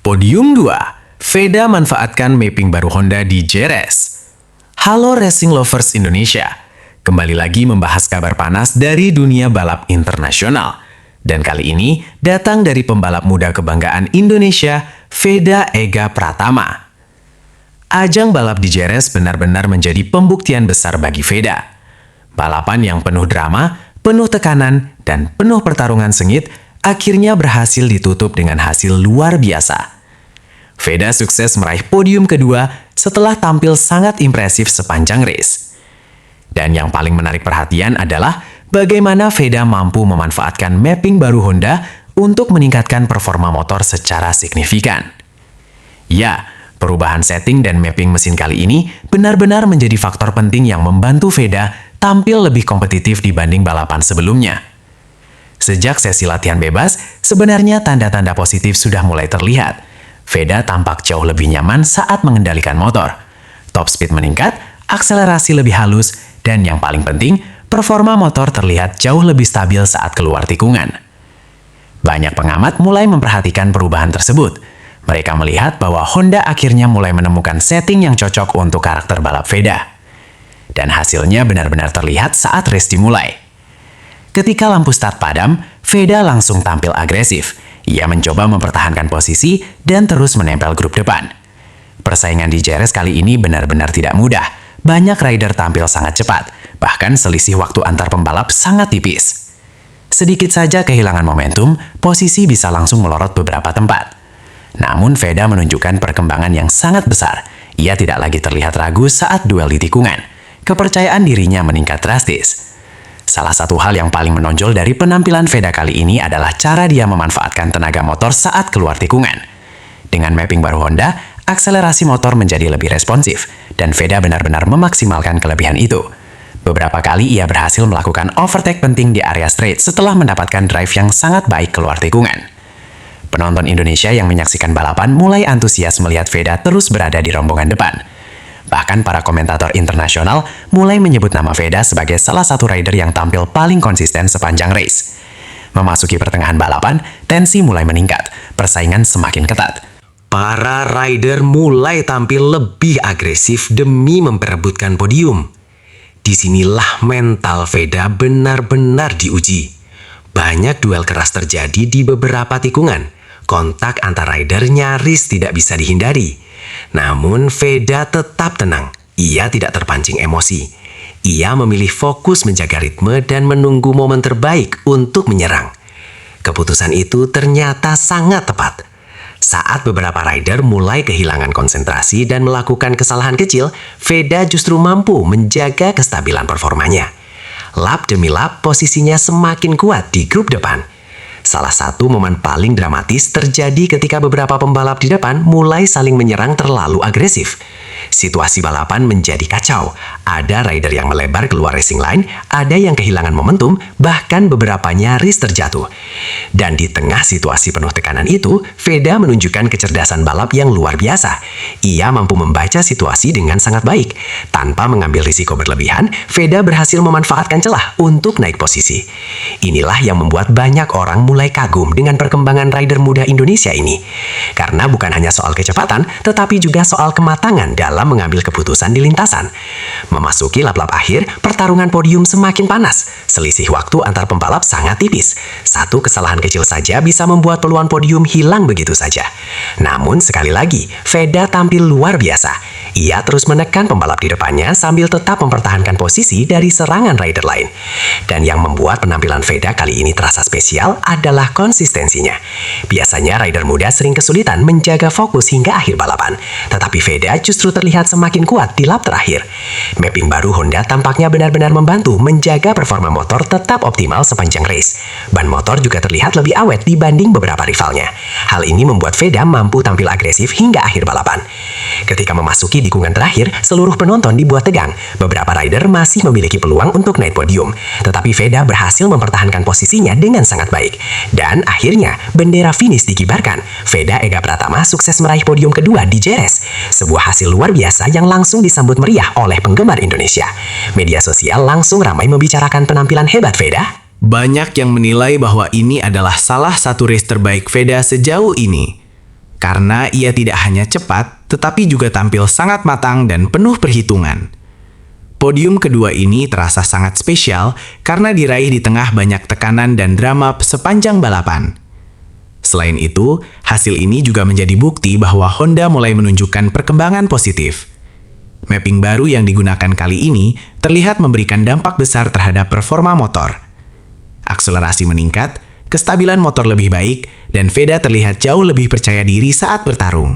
Podium 2, Veda manfaatkan mapping baru Honda di JRS. Halo Racing Lovers Indonesia, kembali lagi membahas kabar panas dari dunia balap internasional. Dan kali ini datang dari pembalap muda kebanggaan Indonesia, Veda Ega Pratama. Ajang balap di JRS benar-benar menjadi pembuktian besar bagi Veda. Balapan yang penuh drama, penuh tekanan, dan penuh pertarungan sengit akhirnya berhasil ditutup dengan hasil luar biasa. Veda sukses meraih podium kedua setelah tampil sangat impresif sepanjang race. Dan yang paling menarik perhatian adalah bagaimana Veda mampu memanfaatkan mapping baru Honda untuk meningkatkan performa motor secara signifikan. Ya, perubahan setting dan mapping mesin kali ini benar-benar menjadi faktor penting yang membantu Veda tampil lebih kompetitif dibanding balapan sebelumnya. Sejak sesi latihan bebas, sebenarnya tanda-tanda positif sudah mulai terlihat. Veda tampak jauh lebih nyaman saat mengendalikan motor. Top speed meningkat, akselerasi lebih halus, dan yang paling penting, performa motor terlihat jauh lebih stabil saat keluar tikungan. Banyak pengamat mulai memperhatikan perubahan tersebut. Mereka melihat bahwa Honda akhirnya mulai menemukan setting yang cocok untuk karakter balap Veda. Dan hasilnya benar-benar terlihat saat race dimulai. Ketika lampu start padam, Veda langsung tampil agresif. Ia mencoba mempertahankan posisi dan terus menempel grup depan. Persaingan di JRS kali ini benar-benar tidak mudah. Banyak rider tampil sangat cepat, bahkan selisih waktu antar pembalap sangat tipis. Sedikit saja kehilangan momentum, posisi bisa langsung melorot beberapa tempat. Namun Veda menunjukkan perkembangan yang sangat besar. Ia tidak lagi terlihat ragu saat duel di tikungan. Kepercayaan dirinya meningkat drastis. Salah satu hal yang paling menonjol dari penampilan Veda kali ini adalah cara dia memanfaatkan tenaga motor saat keluar tikungan. Dengan mapping baru Honda, akselerasi motor menjadi lebih responsif, dan Veda benar-benar memaksimalkan kelebihan itu. Beberapa kali ia berhasil melakukan overtake penting di area straight setelah mendapatkan drive yang sangat baik keluar tikungan. Penonton Indonesia yang menyaksikan balapan mulai antusias melihat Veda terus berada di rombongan depan. Bahkan para komentator internasional mulai menyebut nama Veda sebagai salah satu rider yang tampil paling konsisten sepanjang race. Memasuki pertengahan balapan, tensi mulai meningkat, persaingan semakin ketat. Para rider mulai tampil lebih agresif demi memperebutkan podium. Disinilah mental Veda benar-benar diuji. Banyak duel keras terjadi di beberapa tikungan. Kontak antar rider nyaris tidak bisa dihindari. Namun Veda tetap tenang. Ia tidak terpancing emosi. Ia memilih fokus menjaga ritme dan menunggu momen terbaik untuk menyerang. Keputusan itu ternyata sangat tepat. Saat beberapa rider mulai kehilangan konsentrasi dan melakukan kesalahan kecil, Veda justru mampu menjaga kestabilan performanya. Lap demi lap posisinya semakin kuat di grup depan. Salah satu momen paling dramatis terjadi ketika beberapa pembalap di depan mulai saling menyerang terlalu agresif. Situasi balapan menjadi kacau. Ada rider yang melebar keluar racing line, ada yang kehilangan momentum, bahkan beberapa nyaris terjatuh. Dan di tengah situasi penuh tekanan itu, Veda menunjukkan kecerdasan balap yang luar biasa. Ia mampu membaca situasi dengan sangat baik. Tanpa mengambil risiko berlebihan, Veda berhasil memanfaatkan celah untuk naik posisi. Inilah yang membuat banyak orang mulai kagum dengan perkembangan rider muda Indonesia ini. Karena bukan hanya soal kecepatan, tetapi juga soal kematangan dalam mengambil keputusan di lintasan. Memasuki lap-lap akhir, pertarungan podium semakin panas. Selisih waktu antar pembalap sangat tipis. Satu kesalahan kecil saja bisa membuat peluang podium hilang begitu saja. Namun sekali lagi, Veda tampil luar biasa. Ia terus menekan pembalap di depannya sambil tetap mempertahankan posisi dari serangan rider lain. Dan yang membuat penampilan Veda kali ini terasa spesial adalah konsistensinya. Biasanya rider muda sering kesulitan menjaga fokus hingga akhir balapan. Tetapi Veda justru terlihat semakin kuat di lap terakhir. Mapping baru Honda tampaknya benar-benar membantu menjaga performa motor tetap optimal sepanjang race. Ban motor juga terlihat lebih awet dibanding beberapa rivalnya. Hal ini membuat Veda mampu tampil agresif hingga akhir balapan. Ketika memasuki tikungan terakhir, seluruh penonton dibuat tegang. Beberapa rider masih memiliki peluang untuk naik podium. Tetapi Veda berhasil mempertahankan posisinya dengan sangat baik. Dan akhirnya, bendera finish dikibarkan. Veda Ega Pratama sukses meraih podium kedua di JRS. Sebuah hasil luar biasa yang langsung disambut meriah oleh penggemar Indonesia. Media sosial langsung ramai membicarakan penampilan hebat Veda. Banyak yang menilai bahwa ini adalah salah satu race terbaik Veda sejauh ini. karena ia tidak hanya cepat, tetapi juga tampil sangat matang dan penuh perhitungan. Podium kedua ini terasa sangat spesial karena diraih di tengah banyak tekanan dan drama sepanjang balapan. Selain itu, hasil ini juga menjadi bukti bahwa Honda mulai menunjukkan perkembangan positif. Mapping baru yang digunakan kali ini terlihat memberikan dampak besar terhadap performa motor. Akselerasi meningkat, kestabilan motor lebih baik, dan Veda terlihat jauh lebih percaya diri saat bertarung.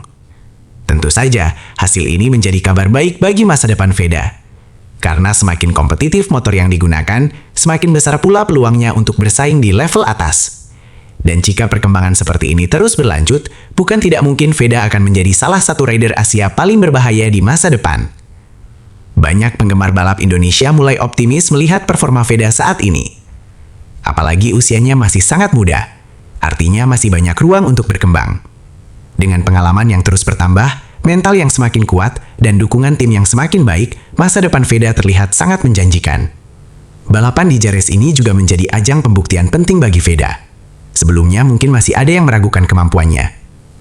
Tentu saja, hasil ini menjadi kabar baik bagi masa depan Veda. Karena semakin kompetitif motor yang digunakan, semakin besar pula peluangnya untuk bersaing di level atas. Dan jika perkembangan seperti ini terus berlanjut, bukan tidak mungkin Veda akan menjadi salah satu rider Asia paling berbahaya di masa depan. Banyak penggemar balap Indonesia mulai optimis melihat performa Veda saat ini. Apalagi usianya masih sangat muda, artinya masih banyak ruang untuk berkembang. Dengan pengalaman yang terus bertambah, mental yang semakin kuat, dan dukungan tim yang semakin baik, masa depan Veda terlihat sangat menjanjikan. Balapan di Jerez ini juga menjadi ajang pembuktian penting bagi Veda. Sebelumnya mungkin masih ada yang meragukan kemampuannya.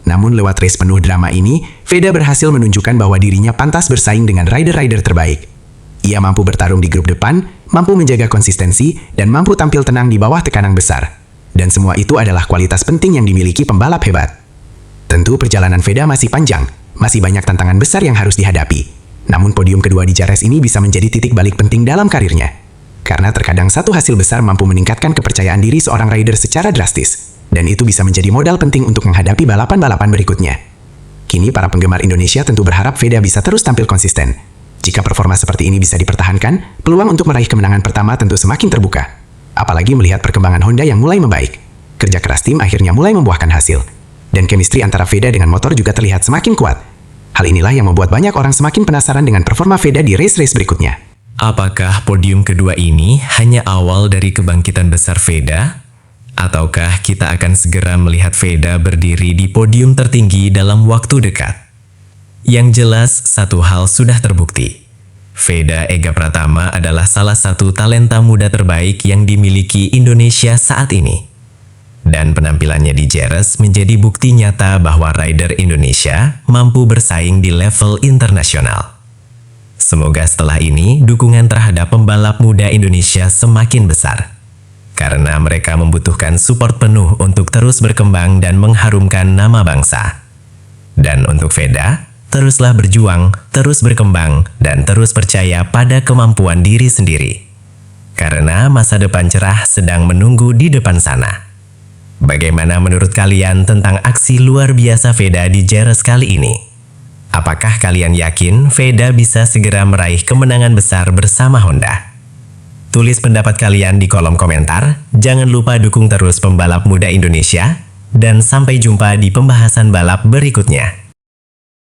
Namun lewat race penuh drama ini, Veda berhasil menunjukkan bahwa dirinya pantas bersaing dengan rider-rider terbaik. Ia mampu bertarung di grup depan, mampu menjaga konsistensi, dan mampu tampil tenang di bawah tekanan besar. Dan semua itu adalah kualitas penting yang dimiliki pembalap hebat. Tentu perjalanan Veda masih panjang, masih banyak tantangan besar yang harus dihadapi. Namun podium kedua di Jerez ini bisa menjadi titik balik penting dalam karirnya. Karena terkadang satu hasil besar mampu meningkatkan kepercayaan diri seorang rider secara drastis. Dan itu bisa menjadi modal penting untuk menghadapi balapan-balapan berikutnya. Kini para penggemar Indonesia tentu berharap Veda bisa terus tampil konsisten. Jika performa seperti ini bisa dipertahankan, peluang untuk meraih kemenangan pertama tentu semakin terbuka. Apalagi melihat perkembangan Honda yang mulai membaik. Kerja keras tim akhirnya mulai membuahkan hasil. Dan chemistry antara Veda dengan motor juga terlihat semakin kuat. Hal inilah yang membuat banyak orang semakin penasaran dengan performa Veda di race-race berikutnya. Apakah podium kedua ini hanya awal dari kebangkitan besar Veda? Ataukah kita akan segera melihat Veda berdiri di podium tertinggi dalam waktu dekat? Yang jelas, satu hal sudah terbukti. Veda Ega Pratama adalah salah satu talenta muda terbaik yang dimiliki Indonesia saat ini. Dan penampilannya di Jerez menjadi bukti nyata bahwa rider Indonesia mampu bersaing di level internasional. Semoga setelah ini dukungan terhadap pembalap muda Indonesia semakin besar. Karena mereka membutuhkan support penuh untuk terus berkembang dan mengharumkan nama bangsa. Dan untuk Veda, teruslah berjuang, terus berkembang, dan terus percaya pada kemampuan diri sendiri. Karena masa depan cerah sedang menunggu di depan sana. Bagaimana menurut kalian tentang aksi luar biasa Veda di Jerez kali ini? Apakah kalian yakin Veda bisa segera meraih kemenangan besar bersama Honda? Tulis pendapat kalian di kolom komentar, jangan lupa dukung terus pembalap muda Indonesia, dan sampai jumpa di pembahasan balap berikutnya.